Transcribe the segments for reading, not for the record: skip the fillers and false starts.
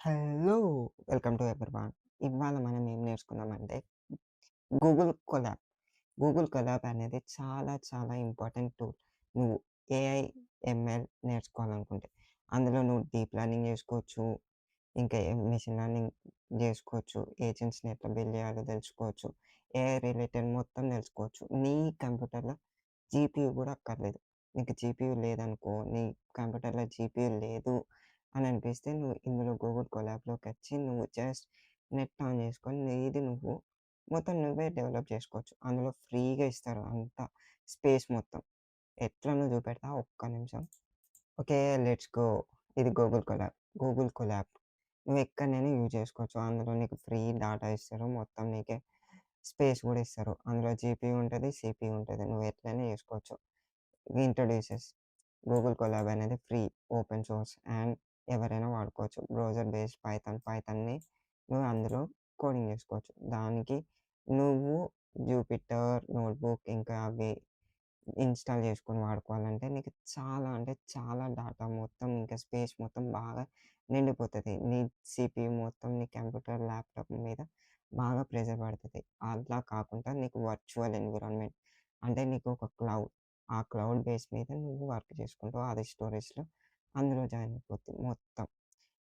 Hello! Welcome to everyone. ఇవాళ మనం ఏం నేర్చుకుందామంటే గూగుల్ కొలాబ్. గూగుల్ కొలాబ్ అనేది చాలా చాలా ఇంపార్టెంట్ టూల్. నువ్వు ఏఐ, ఎంఎల్ నేర్చుకోవాలనుకుంటే. అందులో నువ్వు డీప్ లెర్నింగ్ చేసుకోవచ్చు. ఇంకా మెషిన్ లెర్నింగ్ జేసుకోవచ్చు. ఏజెంట్స్‌ని ఎట్లా బిల్డ్ జేయాలో తెలుసుకోవచ్చు. ఏఐ రిలేటెడ్ మొత్తం తెలుసుకోవచ్చు. నీ కంప్యూటర్‌లో జీపీయూ గూడా అక్కర్లేదు. నీకు జీపీయూ లేదనుకో, నీ కంప్యూటర్‌లో జీపీయూ లేదు అని అనిపిస్తే నువ్వు ఇందులో గూగుల్ కొలాబ్‌లోకొచ్చి నువ్వు జస్ట్ నెట్ ఆన్ చేసుకొని నీది నువ్వు మొత్తం నువ్వే డెవలప్ చేసుకోవచ్చు. అందులో ఫ్రీగా ఇస్తారు అంతా స్పేస్ మొత్తం. ఎట్లనో చూపెడతా ఒక్క నిమిషం. ఓకే. Let's go. ఇది గూగుల్ కొలాబ్. Google Colab. నువ్వెక్కడనైనా యూజ్ చేసుకోవచ్చు. అందులో నీకు ఫ్రీ డాటా ఇస్తారు. మొత్తం నీకే స్పేస్ గూడా ఇస్తారు. అందులో జీపీయూ ఉంటది, సీపీయూ ఉంటది. నువ్వు ఎట్లైనా చేసుకోవచ్చు. ఇంట్రొడ్యూసెస్ గూగుల్ కొలాబ్ అనేది ఫ్రీ, ఓపెన్ సోర్స్ అండ్ ఎవరైనా వాడుకోవచ్చు. బ్రౌజర్ బేస్డ్ పైథాన్‌ని నువ్వు అందులో కోడింగ్ చేసుకోవచ్చు. దానికి నువ్వు జూపిటర్ నోట్‌బుక్ ఇంకా అవి ఇన్‌స్టాల్ చేసుకొని వాడుకోవాలంటే నీకు చాలా అంటే చాలా డాటా మొత్తం ఇంకా స్పేస్ మొత్తం బాగా నిండిపోతది. నీ సీపీయూ మొత్తం నీ కంప్యూటర్, ల్యాప్‌టాప్ మీద బాగా ప్రెషర్ పడతది. అట్లా కాకుండా నీకు వర్చువల్ ఎన్విరాన్మెంట్ అంటే నీకు ఒక క్లౌడ్, ఆ క్లౌడ్ బేస్ మీద నువ్వు వర్క్ చేసుకుంటావు. అది స్టోరేజ్‌లో అందులో జాయిన్ అయిపోద్ది మొత్తం.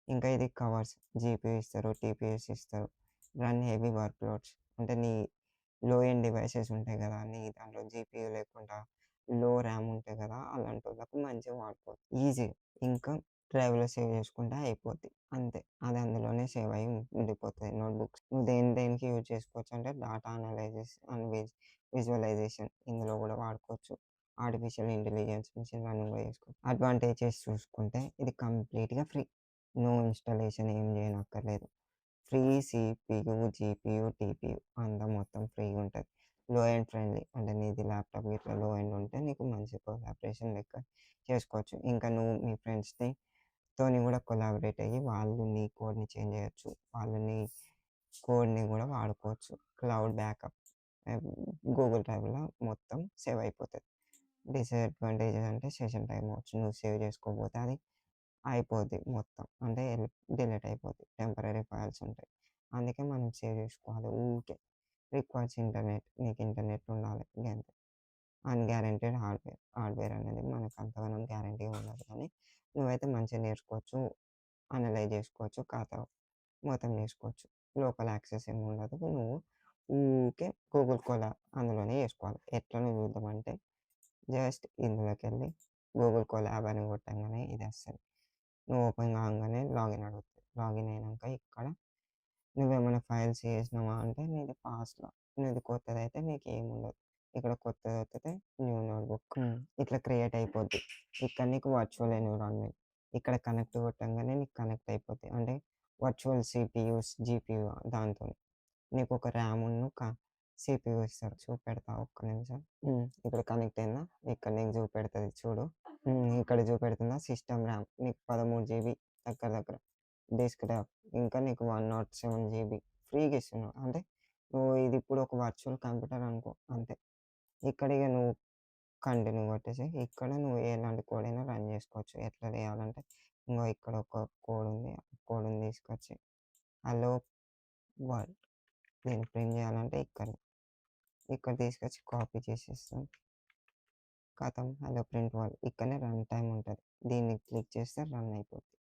ఇంకా ఇది కవర్స్ జీపీయూ ఇస్తారు, టీపీఎస్ ఇస్తారు. రన్ హెవీ వర్క్‌లోడ్స్ అంటే నీ లో ఎండ్ డివైసెస్ ఉంటాయి గదా! నీ దాంట్లో జీపీయూ లేకుండా లో ర్యామ్ ఉంటాయి గదా! అలాంటోళ్ళకు మంచిగా వాడుకోవచ్చు. ఈజీ. ఇంకా డ్రైవ్‌లో సేవ్ చేసుకుంటే అయిపోద్ది. అంతే. అది అందులోనే సేవ్ అయ్యి ఉండిపోతది నోట్‌బుక్స్. నువ్వు దేనికి యూజ్ చేసుకోవచ్చు అంటే డాటా అనలైసిస్ అండ్ విజువలైజేషన్ ఇందులో గూడా వాడుకోవచ్చు. ఆర్టిఫిషియల్ ఇంటెలిజెన్స్, మెషిన్ లెర్నింగ్ గూడా చేసుకోవచ్చు. అడ్వాంటేజెస్ చూసుకుంటే ఇది కంప్లీట్‌గా ఫ్రీ. నో ఇన్‌స్టాలేషన్ ఏం చేయనక్కర్లేదు. ఫ్రీ సీపీయూ, జీపీయూ, టీపీయూ అంతా మొత్తం ఫ్రీగుంటది. లో ఎండ్ ఫ్రెండ్లీ అంటే నీది ల్యాప్‌టాప్ ఇట్లా లో ఎండ్ ఉంటే నీకు మంచి కొలాబరేషన్ లెక్క చేసుకోవచ్చు. ఇంకా నువ్వు మీ తోని గూడా కొలాబరేట్ అయ్యి వాళ్ళు నీ కోడ్‌ని చేంజ్ చేయొచ్చు. వాళ్ళు నీ కోడ్‌ని గూడా వాడుకోవచ్చు. క్లౌడ్ బ్యాకప్ గూగుల్ డ్రైవ్‌లో మొత్తం సేవ్ అయిపోతది. డిసడ్వాంటేజెస్ అంటే సెషన్ టైమ్ అవ్వచ్చు. నువ్వు సేవ్ చేసుకోకపోతే అది అయిపోద్ది మొత్తం. అంటే డిలీట్ అయిపోద్ది. టెంపరరీ ఫైల్స్ ఉంటాయి. అందుకే మనం సేవ్ చేసుకోవాలి ఊకే. Requires internet. నీకు ఇంటర్నెట్ ఉండాలి గంతే. అన్‌గ్యారంటీడ్ హార్డ్‌వేర్. హార్డ్‌వేర్ అనేది మనకు అంతగనం గ్యారంటీ ఉండదు కానీ, నువ్వైతే మంచిగా నేర్చుకోవచ్చు. అనలైజ్ చేసుకోవచ్చు. ఖాతా మొత్తం చేసుకోవచ్చు. లోకల్ యాక్సెస్ ఏమి ఉండదు. నువ్వు ఊకే గూగుల్ కొలాబ్ అందులోనే చేసుకోవాలి. ఎట్లనో చూద్దామంటే జస్ట్ ఇందులోకెళ్ళి గూగుల్ కొలాబ్ అని కొట్టంగానే ఇది వస్తది. నువ్వు ఓపెన్ కాంగానే లాగిన్ అడుగుతది. లాగిన్ అయినంక ఇక్కడ నువ్వేమైనా ఫైల్స్ చేసినావా అంటే నీది పాస్‌లో. నీది కొత్తదైతే నీకేముండదు. ఇక్కడ కొత్తదొత్తితే న్యూ నోట్‌బుక్ ఇట్లా క్రియేట్ అయిపోద్ది. ఇక్కడ నీకు వర్చువల్ ఎన్విరాన్మెంట్. ఇక్కడ కనెక్ట్ కొట్టంగానే నీకు కనెక్ట్ అయిపోద్ది. అంటే వర్చువల్ సీపీయూస్, జీపీయూ దాంతోని. నీకొక ర్యామును సీపీయూ ఇస్తారు. చూపెడతా ఒక్క నిమిషం. ఇక్కడ కనెక్ట్ అయిందా? ఇక్కడ నీకు చూపెడతది చూడు. ఇక్కడ చూపెడుతుందా సిస్టమ్ ర్యామ్. నీకు 13 జీబీ దగ్గర దగ్గర. డెస్క్‌టాప్ ఇంకా నీకు 107 జీబీ ఫ్రీగా ఇస్తున్నాడు. అంటే నువ్వు ఇది ఇప్పుడు ఒక వర్చువల్ కంప్యూటర్ అనుకో అంతే. ఇక్కడ ఇగ నువ్వు కంటిన్యూ కొట్టేసి ఇక్కడ నువ్వు ఎలాంటి కోడ్ అయినా రన్ చేసుకోవచ్చు. ఎట్లా చేయాలంటే ఇంగో ఇక్కడ ఒక కోడ్ ఉంది. ఆ కోడ్‌ని తీసుకొచ్చి హలో వరల్డ్ దీన్ని ప్రింట్ చేయాలంటే ఇక్కడ తీసుకొచ్చి కాపీ చేసేస్తాం. ఖతం హలో ప్రింట్ వరల్డ్ ఇక్కడనే రన్ టైమ్ ఉంటది. దీన్ని క్లిక్ చేస్తే రన్ అయిపోద్ది.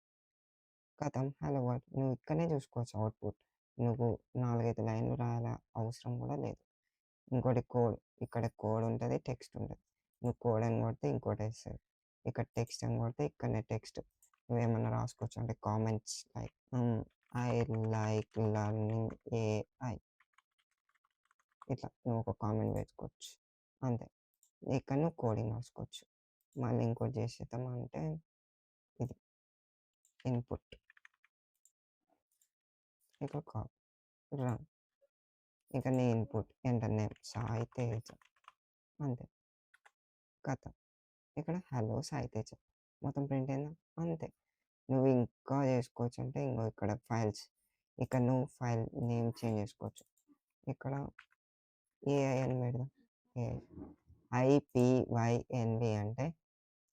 ఖతం హలో వరల్డ్ నువ్వు ఇక్కడనే చూసుకోవచ్చు అవుట్‌పుట్. నువ్వు 4, 5 లైన్‌లు రాయాల అవసరం కూడా లేదు. ఇంకోటి కోడ్. ఇక్కడ కోడ్ ఉంటది, టెక్స్ట్ ఉంటది. నువ్వు కోడ్ అని కొడితే ఇంకోటేస్తది. ఇక్కడ టెక్స్ట్ అని కొడితే ఇక్కడనే టెక్స్ట్. నువ్వేమన్నా రాసుకోవచ్చు. అంటే comments like I like learning AI ఇట్లా నువ్వు ఒక కామెంట్ వేసుకోవచ్చు. అంతే. ఇక్కడ నువ్వు కోడింగ్ రాసుకోవచ్చు. మళ్ళీ ఇంకోటి చేసేద్దామంటే ఇది ఇన్‌పుట్. ఇక రన్. ఇక నీ input enter name Sai Teja. అంతే. ఖతం. ఇక్కడ హలో సాయి తేజ. మొత్తం ప్రింట్ అయిందా? అంతే. నువ్వు ఇంకా చేసుకోవచ్చంటే ఇంగో ఇక్కడ ఫైల్స్. ఇక్కడ నువ్వు ఫైల్ నేమ్ చేంజ్ చేసుకోవచ్చు. ఇక్కడ ఏఐ అని పెడదాం. ఏఐ. ఐపీవైఎన్‌బి అంటే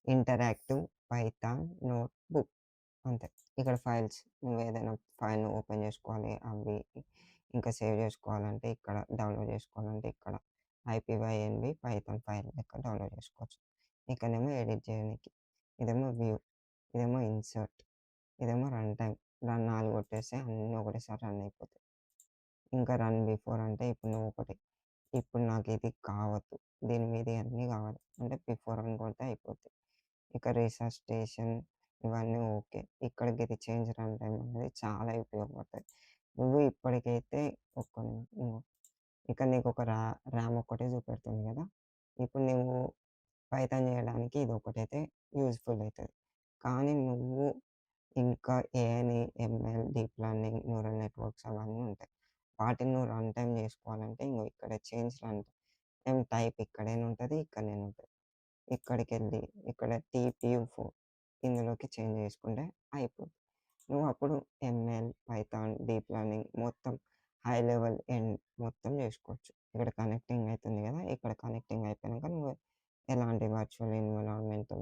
ఇంటరాక్టివ్ పైథాన్ నోట్‌బుక్. అంతే. ఇక్కడ ఫైల్స్ నువ్వేదైనా ఫైల్‌ని ఓపెన్ జేసుకోవాలి. అవి ఇంకా సేవ్ జేసుకోవాలంటే ఇక్కడ, డౌన్‌లోడ్ జేసుకోవాలంటే ఇక్కడ. ఐపీవైఎన్‌బి పైథాన్ ఫైల్ లెక్క డౌన్‌లోడ్ జేసుకోవచ్చు. ఇక్కడనేమో ఎడిట్ జేయనీకి. ఇదేమో వ్యూ, ఇదేమో ఇన్సర్ట్, ఇదేమో రన్ టైమ్. రన్ ఆల్ కొట్టేస్తే అన్నీ ఒకటేసారి రన్ అయిపోతాయి. ఇంకా రన్ బిఫోర్ అంటే ఇప్పుడు నువ్వు ఒకటి, ఇప్పుడు నాకిది కావద్దు, దీని మీద ఇయన్నీ కావాలి అంటే బిఫోర్ అని కొడితే అయిపోద్ది. ఇక రిసస్టేషన్ ఇవన్నీ ఓకే. ఇక్కడ గిది చేంజ్ రన్ టైమ్ అనేది చాలా ఉపయోగపడతది. నువ్వు ఇప్పటికైతే ఒక్క ఇక్కడ నీకొక ర్యామ్ ఒక్కటే చూపెడుతుంది కదా! ఇప్పుడు నువ్వు పైథాన్ చేయడానికి ఇదొక్కటైతే యూజ్‌ఫుల్ అయితది. కానీ నువ్వు ఇంకా ఏఐని, ML, deep learning, neural networks అవన్నీ ఉంటాయి. వాటిని నువ్వు రన్ టైమ్ చేసుకోవాలంటే ఇంగో ఇక్కడ చేంజ్ రన్ టైమ్ టైప్ ఇక్కడైనా ఉంటది, ఇక్కడనైనా ఉంటది. ఇక్కడికెళ్ళి ఇక్కడ టీపీయూ4 ఇందులోకి చేంజ్ చేసుకుంటే అయిపోద్ది. నువ్వు అప్పుడు ఎంఎల్, పైథాన్, డీప్ లెర్నింగ్ మొత్తం హై లెవెల్ ఎండ్ మొత్తం చేసుకోవచ్చు. ఇక్కడ కనెక్టింగ్ అయితుంది కదా! ఇక్కడ కనెక్టింగ్ అయిపోయినాక నువ్వు ఎలాంటి వర్చువల్ ఎన్విరాన్మెంట్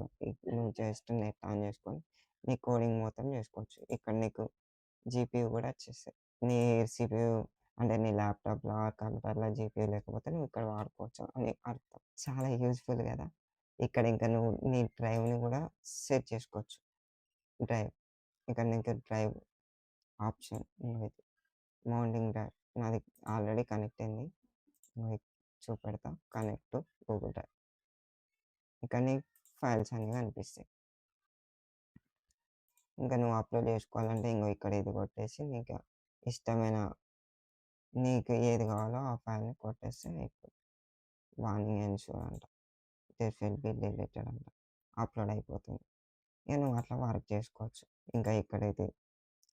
నువ్వు జస్ట్ నెట్ ఆన్ చేసుకొని నీ కోడింగ్ మొత్తం చేసుకోవచ్చు. ఇక్కడ నీకు జీపీయూ కూడా వచ్చేస్తది. నీ సీపీయూ అంటే నీ ల్యాప్‌టాప్‌లో, కంప్యూటర్‌లో జీపీయూ లేకపోతే నువ్వు ఇక్కడ వాడుకోవచ్చు అని అర్థం. చాలా యూజ్‌ఫుల్ కదా! ఇక్కడ ఇంకా నువ్వు నీ డ్రైవ్‌ని కూడా సెట్ చేసుకోవచ్చు. డ్రైవ్ ఇక్కడ నీకు డ్రైవ్ ఆప్షన్ ఉన్నది. మౌంటింగ్ డ్రైవ్ నాది ఆల్రెడీ కనెక్ట్ అయింది. మీకు చూపెడతా. Connect to Google Drive. ఇక్కడ నీ ఫైల్స్ అన్నీ కనిపిస్తాయి. ఇంకా నువ్వు అప్లోడ్ చేసుకోవాలంటే ఇంగో ఇక్కడ ఇది కొట్టేసి నీకు ఇష్టమైన నీకు ఏది కావాలో ఆ ఫైల్‌ని కొట్టేస్తే అయిపోద్ది. వార్నింగ్ ఎన్‌ష్యూర్ అంట. దిస్ విల్ బి డిలీటెడ్ అంట. అప్లోడ్ అయిపోతుంది. ఇక నువ్వు అట్లా వర్క్ చేసుకోవచ్చు. ఇంకా ఇక్కడ ఇది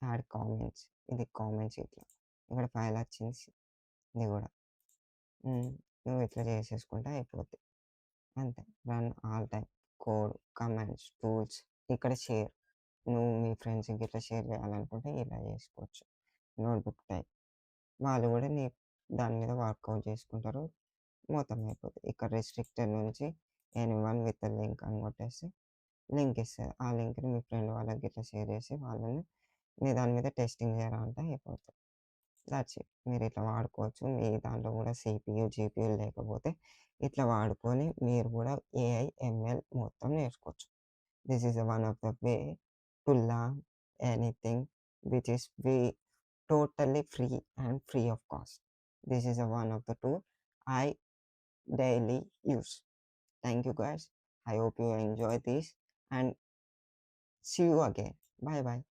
యాడ్ కామెంట్స్. ఇది కామెంట్స్ ఇట్లా. ఇక్కడ ఫైల్ వచ్చింది. ఇది కూడా. నువ్వు ఇట్లా చేసేసుకుంటే అయిపోద్ది. అంతే. Run all time code, commands, tools ఇక్కడ షేర్. నువ్వు మీ ఫ్రెండ్స్‌కి ఇట్లా షేర్ చేయాలనుకుంటే ఇలా చేసుకోవచ్చు. Notebook type. వాళ్ళు కూడా దాని మీద వర్కౌట్ చేసుకుంటారు. మొత్తం అయిపోద్ది. ఇక్కడ రిస్ట్రిక్టెడ్ నుంచి ఎనీవన్ విత్ లింక్ అని కొట్టేసి లింక్ ఇస్తది. ఆ లింక్‌ని మీ ఫ్రెండ్ వాళ్ళకి ఇట్లా షేర్ చేసి వాళ్ళని మీ దాని మీద టెస్టింగ్ చేయరా అంటే అయిపోతది. That's it. మీరు ఇట్లా వాడుకోవచ్చు. మీ దాంట్లో కూడా సీపీయూ, జీపీయూ లేకపోతే ఇట్లా వాడుకొని మీరు కూడా ఏఐ, ఎంఎల్ మొత్తం నేర్చుకోవచ్చు. This is one of the way to learn anything which is totally free and free of cost. This is a one of the tool I daily use. Thank you guys. I hope you enjoy this and see you again. Bye bye.